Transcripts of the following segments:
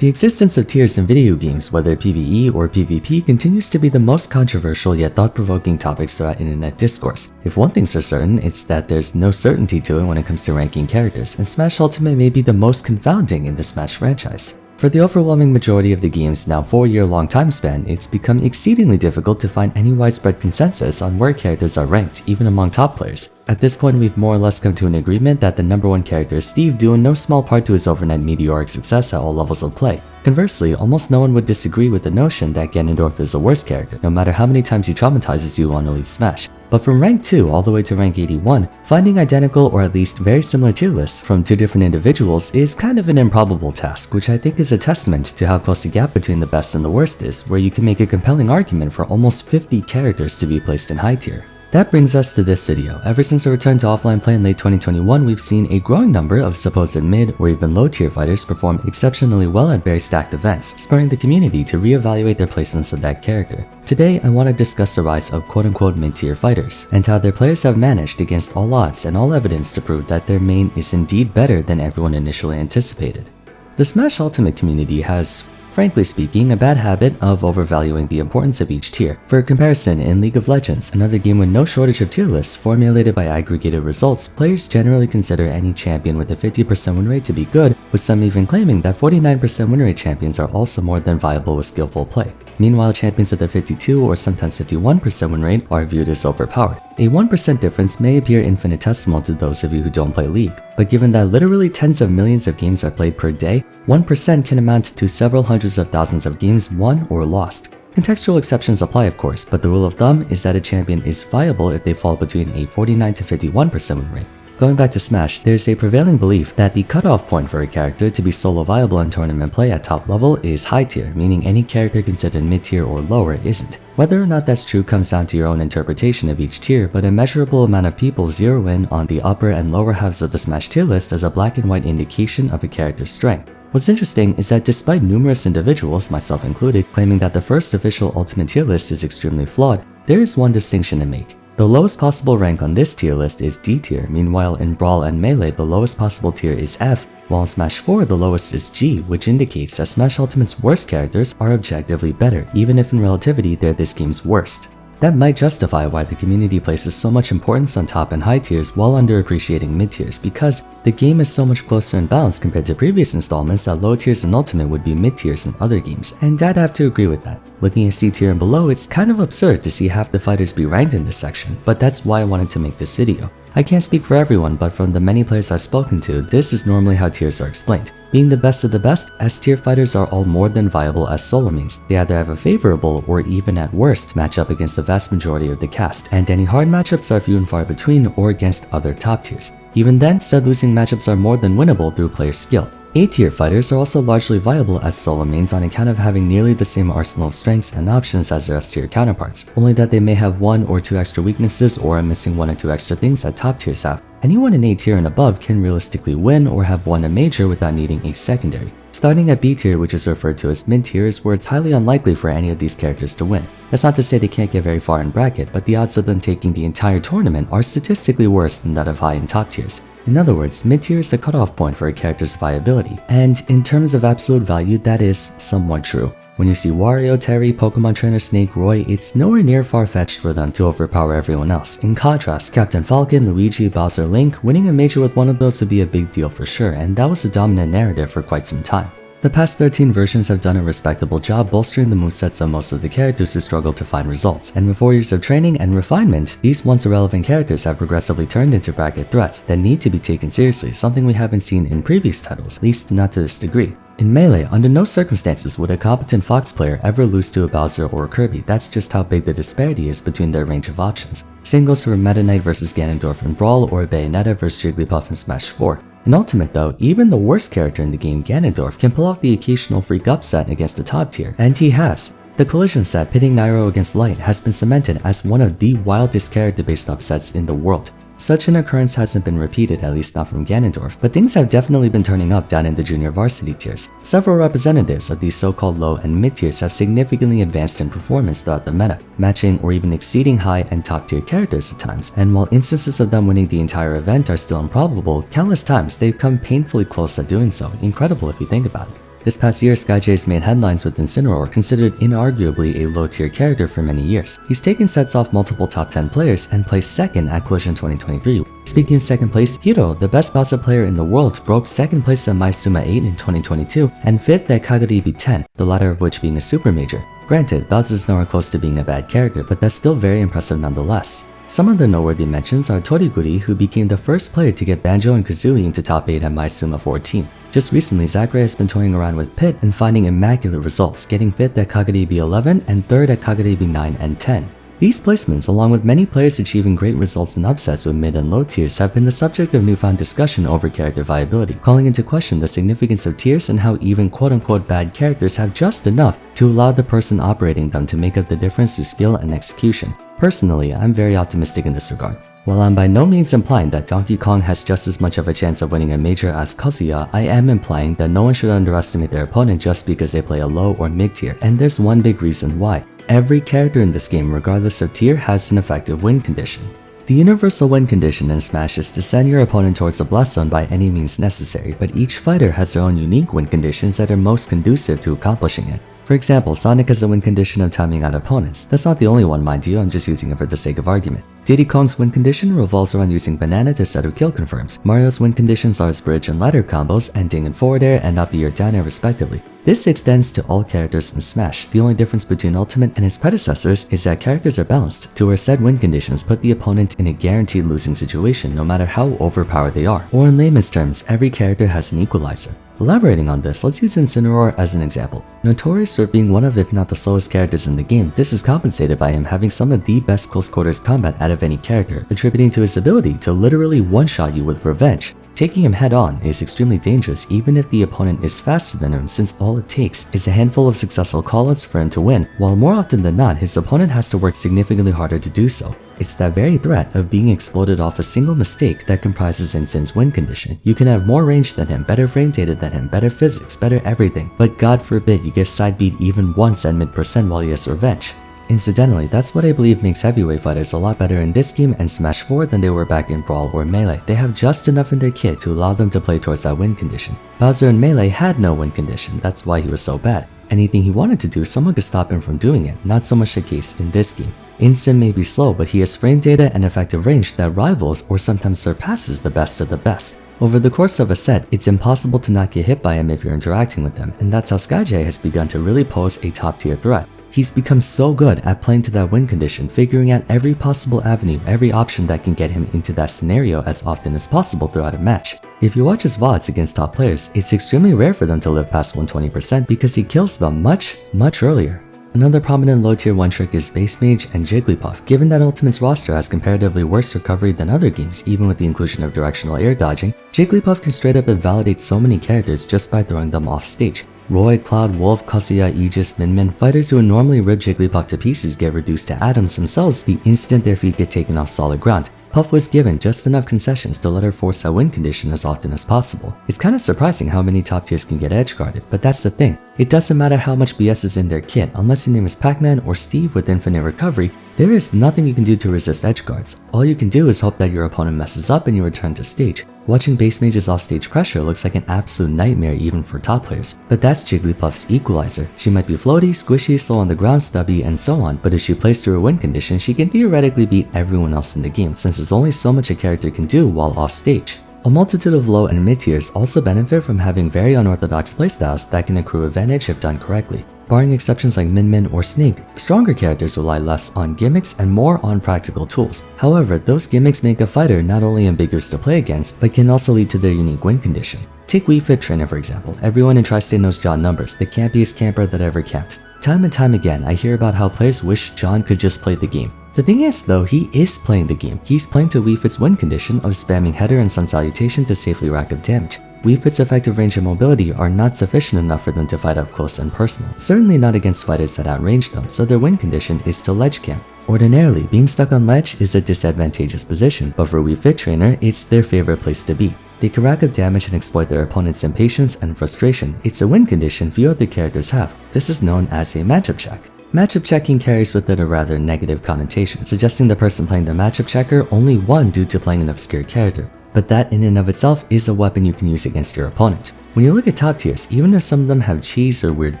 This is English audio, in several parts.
The existence of tiers in video games, whether PvE or PvP, continues to be the most controversial yet thought-provoking topics throughout internet discourse. If one thing's for certain, it's that there's no certainty to it when it comes to ranking characters, and Smash Ultimate may be the most confounding in the Smash franchise. For the overwhelming majority of the game's now 4-year-long time span, it's become exceedingly difficult to find any widespread consensus on where characters are ranked, even among top players. At this point, we've more or less come to an agreement that the number one character is Steve, due in no small part to his overnight meteoric success at all levels of play. Conversely, almost no one would disagree with the notion that Ganondorf is the worst character, no matter how many times he traumatizes you on Elite Smash. But from rank 2 all the way to rank 81, finding identical or at least very similar tier lists from two different individuals is kind of an improbable task, which I think is a testament to how close the gap between the best and the worst is, where you can make a compelling argument for almost 50 characters to be placed in high tier. That brings us to this video. Ever since a return to offline play in late 2021, we've seen a growing number of supposed mid or even low tier fighters perform exceptionally well at very stacked events, spurring the community to reevaluate their placements of that character. Today, I want to discuss the rise of quote-unquote mid-tier fighters, and how their players have managed against all odds and all evidence to prove that their main is indeed better than everyone initially anticipated. The Smash Ultimate community has, frankly speaking, a bad habit of overvaluing the importance of each tier. For comparison, in League of Legends, another game with no shortage of tier lists formulated by aggregated results, players generally consider any champion with a 50% win rate to be good, with some even claiming that 49% win rate champions are also more than viable with skillful play. Meanwhile, champions with a 52 or sometimes 51% win rate are viewed as overpowered. A 1% difference may appear infinitesimal to those of you who don't play League, but given that literally tens of millions of games are played per day, 1% can amount to several hundreds of thousands of games won or lost. Contextual exceptions apply, of course, but the rule of thumb is that a champion is viable if they fall between a 49 to 51% win rate. Going back to Smash, there's a prevailing belief that the cutoff point for a character to be solo viable in tournament play at top level is high tier, meaning any character considered mid-tier or lower isn't. Whether or not that's true comes down to your own interpretation of each tier, but a measurable amount of people zero in on the upper and lower halves of the Smash tier list as a black and white indication of a character's strength. What's interesting is that despite numerous individuals, myself included, claiming that the first official Ultimate tier list is extremely flawed, there is one distinction to make. The lowest possible rank on this tier list is D tier, meanwhile in Brawl and Melee the lowest possible tier is F, while in Smash 4 the lowest is G, which indicates that Smash Ultimate's worst characters are objectively better, even if in relativity they're this game's worst. That might justify why the community places so much importance on top and high tiers while underappreciating mid tiers, because the game is so much closer in balance compared to previous installments that low tiers in Ultimate would be mid tiers in other games, and I'd have to agree with that. Looking at C tier and below, it's kind of absurd to see half the fighters be ranked in this section, but that's why I wanted to make this video. I can't speak for everyone, but from the many players I've spoken to, this is normally how tiers are explained. Being the best of the best, S-tier fighters are all more than viable as solo mains. They either have a favorable or even at worst matchup against the vast majority of the cast, and any hard matchups are few and far between or against other top tiers. Even then, said losing matchups are more than winnable through player skill. A-tier fighters are also largely viable as solo mains on account of having nearly the same arsenal of strengths and options as their S-tier counterparts, only that they may have 1 or 2 extra weaknesses or are missing 1 or 2 extra things that top tiers have. Anyone in A tier and above can realistically win or have won a major without needing a secondary. Starting at B tier, which is referred to as mid tier, is where it's highly unlikely for any of these characters to win. That's not to say they can't get very far in bracket, but the odds of them taking the entire tournament are statistically worse than that of high and top tiers. In other words, mid-tier is the cutoff point for a character's viability, and in terms of absolute value, that is somewhat true. When you see Wario, Terry, Pokemon Trainer Snake, Roy, it's nowhere near far-fetched for them to overpower everyone else. In contrast, Captain Falcon, Luigi, Bowser, Link, winning a major with one of those would be a big deal for sure, and that was the dominant narrative for quite some time. The past 13 versions have done a respectable job bolstering the movesets of most of the characters who struggle to find results, and with 4 years of training and refinement, these once irrelevant characters have progressively turned into bracket threats that need to be taken seriously, something we haven't seen in previous titles, at least not to this degree. In Melee, under no circumstances would a competent Fox player ever lose to a Bowser or a Kirby. That's just how big the disparity is between their range of options. Same goes for Meta Knight vs Ganondorf in Brawl or Bayonetta vs Jigglypuff in Smash 4. In Ultimate though, even the worst character in the game, Ganondorf, can pull off the occasional freak upset against the top tier, and he has. The collision set pitting Nairo against Light has been cemented as one of the wildest character-based upsets in the world. Such an occurrence hasn't been repeated, at least not from Ganondorf, but things have definitely been turning up down in the junior varsity tiers. Several representatives of these so-called low and mid tiers have significantly advanced in performance throughout the meta, matching or even exceeding high and top tier characters at times, and while instances of them winning the entire event are still improbable, countless times they've come painfully close at doing so. Incredible if you think about it. This past year, SkyJ's made headlines with Incineroar, considered inarguably a low-tier character for many years. He's taken sets off multiple top 10 players and placed second at Collision 2023. Speaking of second place, Hiro, the best Bowser player in the world, broke second place at Maizuma 8 in 2022 and fifth at Kagaribi 10, the latter of which being a super major. Granted, Bowser's nowhere close to being a bad character, but that's still very impressive nonetheless. Some of the noteworthy mentions are Toriguri, who became the first player to get Banjo and Kazooie into top 8 at Maizuma 14. Just recently, Zachary has been toying around with Pit and finding immaculate results, getting 5th at Kagaribi 11 and 3rd at Kagaribi 9 and 10. These placements, along with many players achieving great results in upsets with mid and low tiers, have been the subject of newfound discussion over character viability, calling into question the significance of tiers and how even quote-unquote bad characters have just enough to allow the person operating them to make up the difference through skill and execution. Personally, I'm very optimistic in this regard. While I'm by no means implying that Donkey Kong has just as much of a chance of winning a major as Kazuya, I am implying that no one should underestimate their opponent just because they play a low or mid tier, and there's one big reason why. Every character in this game, regardless of tier, has an effective win condition. The universal win condition in Smash is to send your opponent towards the blast zone by any means necessary, but each fighter has their own unique win conditions that are most conducive to accomplishing it. For example, Sonic has a win condition of timing out opponents. That's not the only one, mind you, I'm just using it for the sake of argument. Diddy Kong's win condition revolves around using banana to settle kill confirms. Mario's win conditions are his bridge and ladder combos, ending in forward air and up air down air respectively. This extends to all characters in Smash. The only difference between Ultimate and its predecessors is that characters are balanced, to where said win conditions put the opponent in a guaranteed losing situation no matter how overpowered they are. Or in layman's terms, every character has an equalizer. Elaborating on this, let's use Incineroar as an example. Notorious for being one of if not the slowest characters in the game, this is compensated by him having some of the best close quarters combat out of any character, attributing to his ability to literally one-shot you with revenge. Taking him head-on is extremely dangerous even if the opponent is faster than him, since all it takes is a handful of successful call-outs for him to win, while more often than not his opponent has to work significantly harder to do so. It's that very threat of being exploded off a single mistake that comprises Incin's win condition. You can have more range than him, better frame data than him, better physics, better everything, but God forbid you get side beat even once at mid% while he has revenge. Incidentally, that's what I believe makes heavyweight fighters a lot better in this game and Smash 4 than they were back in Brawl or Melee. They have just enough in their kit to allow them to play towards that win condition. Bowser in Melee had no win condition, that's why he was so bad. Anything he wanted to do, someone could stop him from doing it, not so much the case in this game. Incin may be slow, but he has frame data and effective range that rivals or sometimes surpasses the best of the best. Over the course of a set, it's impossible to not get hit by him if you're interacting with him, and that's how SkyJ has begun to really pose a top tier threat. He's become so good at playing to that win condition, figuring out every possible avenue, every option that can get him into that scenario as often as possible throughout a match. If you watch his VODs against top players, it's extremely rare for them to live past 120% because he kills them much earlier. Another prominent low tier one trick is Base Mage and Jigglypuff. Given that Ultimate's roster has comparatively worse recovery than other games, even with the inclusion of directional air dodging, Jigglypuff can straight up invalidate so many characters just by throwing them off stage. Roy, Cloud, Wolf, Kazuya, Aegis, Min, fighters who would normally rip Jigglypuff to pieces get reduced to atoms themselves the instant their feet get taken off solid ground. Puff was given just enough concessions to let her force that win condition as often as possible. It's kinda surprising how many top tiers can get edge guarded, but that's the thing. It doesn't matter how much BS is in their kit, unless your name is Pac-Man or Steve with infinite recovery, there is nothing you can do to resist edge guards. All you can do is hope that your opponent messes up and you return to stage. Watching Base Mage's offstage pressure looks like an absolute nightmare even for top players, but that's Jigglypuff's equalizer. She might be floaty, squishy, slow on the ground, stubby, and so on, but if she plays through a win condition, she can theoretically beat everyone else in the game, since there's only so much a character can do while off stage. A multitude of low and mid tiers also benefit from having very unorthodox playstyles that can accrue advantage if done correctly. Barring exceptions like Min or Snake, stronger characters rely less on gimmicks and more on practical tools. However, those gimmicks make a fighter not only ambiguous to play against, but can also lead to their unique win condition. Take Wii Fit Trainer for example. Everyone in Tri-State knows John Numbers, the campiest camper that ever camped. Time and time again, I hear about how players wish John could just play the game. The thing is though, he is playing the game. He's playing to Wii Fit's win condition of spamming header and sun salutation to safely rack up damage. Wii Fit's effective range and mobility are not sufficient enough for them to fight up close and personal. Certainly not against fighters that outrange them, so their win condition is to ledge camp. Ordinarily, being stuck on ledge is a disadvantageous position, but for Wii Fit Trainer, it's their favorite place to be. They can rack up damage and exploit their opponent's impatience and frustration. It's a win condition few other characters have. This is known as a matchup check. Matchup checking carries with it a rather negative connotation, suggesting the person playing the matchup checker only won due to playing an obscure character. but that in and of itself is a weapon you can use against your opponent. When you look at top tiers, even if some of them have cheese or weird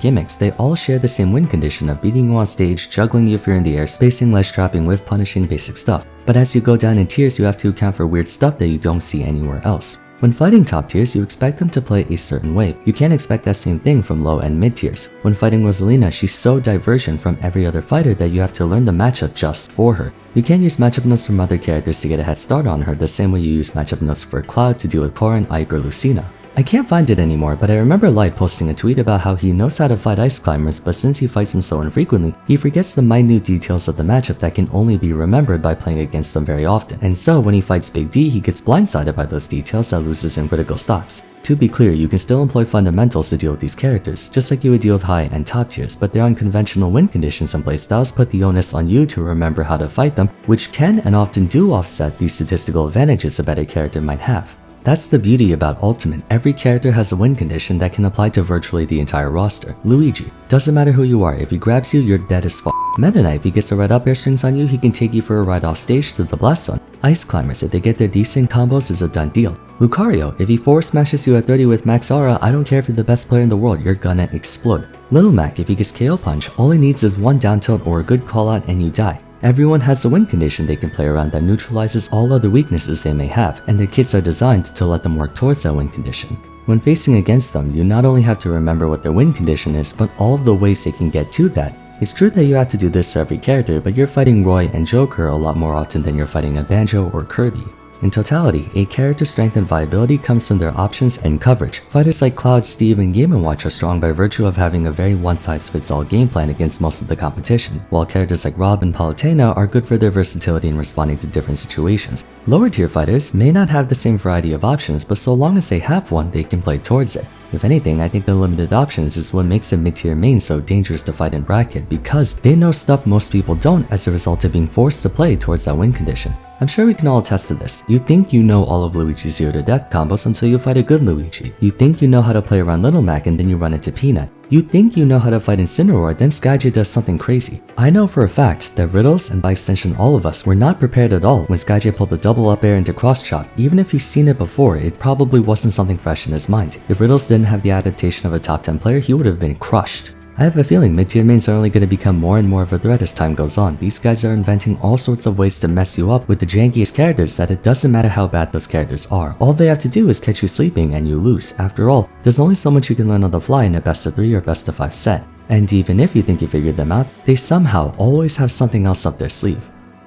gimmicks, they all share the same win condition of beating you on stage, juggling you if you're in the air, spacing, ledge trapping, whiff punishing, basic stuff. But as you go down in tiers, you have to account for weird stuff that you don't see anywhere else. When fighting top tiers, you expect them to play a certain way. You can't expect that same thing from low and mid tiers. When fighting Rosalina, she's so divergent from every other fighter that you have to learn the matchup just for her. You can't use matchup notes from other characters to get a head start on her the same way you use matchup notes for Cloud to deal with Corrin, Ike, or Lucina. I can't find it anymore, but I remember Light posting a tweet about how he knows how to fight ice climbers, but since he fights them so infrequently, he forgets the minute details of the matchup that can only be remembered by playing against them very often. And so when he fights Big D, he gets blindsided by those details that loses in critical stocks. To be clear, you can still employ fundamentals to deal with these characters, just like you would deal with high and top tiers, but their unconventional win conditions and playstyles put the onus on you to remember how to fight them, which can and often do offset the statistical advantages a better character might have. That's the beauty about Ultimate. Every character has a win condition that can apply to virtually the entire roster. Luigi. Doesn't matter who you are, if he grabs you, you're dead as f***. Meta Knight, if he gets the red up air strings on you, he can take you for a ride off stage to the blast zone. Ice Climbers, if they get their decent combos, is a done deal. Lucario, if he forward smashes you at 30 with max aura, I don't care if you're the best player in the world, you're gonna explode. Little Mac, if he gets KO punch, all he needs is one down tilt or a good call out and you die. Everyone has a win condition they can play around that neutralizes all other weaknesses they may have, and their kits are designed to let them work towards that win condition. When facing against them, you not only have to remember what their win condition is, but all of the ways they can get to that. It's true that you have to do this for every character, but you're fighting Roy and Joker a lot more often than you're fighting a Banjo or Kirby. In totality, a character's strength and viability comes from their options and coverage. Fighters like Cloud, Steve, and Game & Watch are strong by virtue of having a very one-size-fits-all game plan against most of the competition, while characters like Rob and Palutena are good for their versatility in responding to different situations. Lower tier fighters may not have the same variety of options, but so long as they have one, they can play towards it. If anything, I think the limited options is what makes a mid-tier main so dangerous to fight in bracket, because they know stuff most people don't as a result of being forced to play towards that win condition. I'm sure we can all attest to this. You think you know all of Luigi's 0 to death combos until you fight a good Luigi. You think you know how to play around Little Mac and then you run into Peanut. You think you know how to fight Incineroar, then Skyjay does something crazy. I know for a fact that Riddles, and by extension all of us, were not prepared at all when Skyjay pulled the double up air into cross chop. Even if he's seen it before, it probably wasn't something fresh in his mind. If Riddles didn't have the adaptation of a top 10 player, he would have been crushed. I have a feeling mid-tier mains are only going to become more and more of a threat as time goes on. These guys are inventing all sorts of ways to mess you up with the jankiest characters that it doesn't matter how bad those characters are. All they have to do is catch you sleeping and you lose. After all, there's only so much you can learn on the fly in a best of 3 or best of 5 set. And even if you think you figured them out, they somehow always have something else up their sleeve.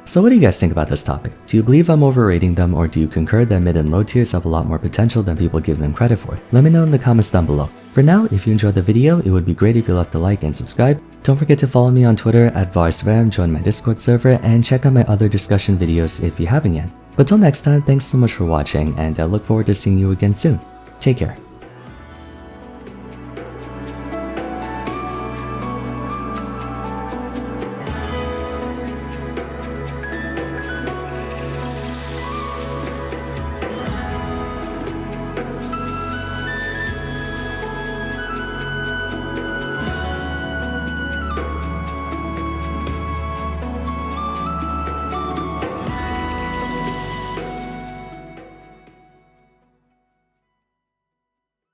So what do you guys think about this topic? Do you believe I'm overrating them, or do you concur that mid and low tiers have a lot more potential than people give them credit for? Let me know in the comments down below. For now, if you enjoyed the video, it would be great if you left a like and subscribe. Don't forget to follow me on Twitter at Vars, join my Discord server, and check out my other discussion videos if you haven't yet. But till next time, thanks so much for watching, and I look forward to seeing you again soon. Take care.